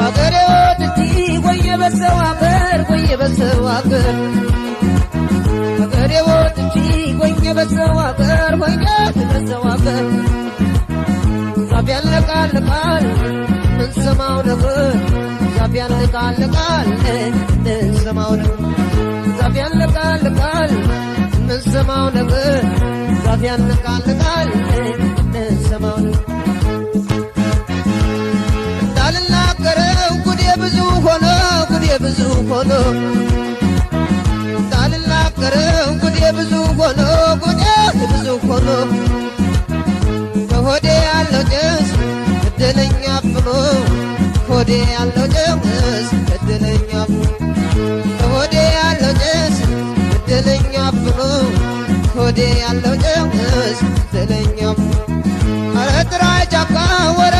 አገሬ ወድቲ ወየ በሰው አገር ወየ በሰው አገር አገሬ ወድቲ ወየ በሰው አገር ወየ በሰው አገር ዛፍ ያለቃልቃል ምን ሰማው ነገር ዛፍ ያለቃልቃል ምን ሰማው ነገር ዛፍ ያለቃልቃል ምን ሰማው ነገር ዛፍ ያለቃልቃል ምን ሰማው ነገር እንዳልናገረው ጉዴ ብዙ ሆኖ ጉዴ ብዙ ሆኖ እንዳልናገረው ጉዴ ብዙ ሆኖ ጉዴ ብዙ ሆኖ ከሆዴ ያለው ጭስ እድለኛ ብሎ ከሆዴ ያለው ጭስ እድለኛ ብሎ ከሆዴ ያለው ጭስ እድለኛ ብሎ ከሆዴ ያለው ጭስ እድለኛ ብሎ ኧረ ጥራይ ጫካ ወረ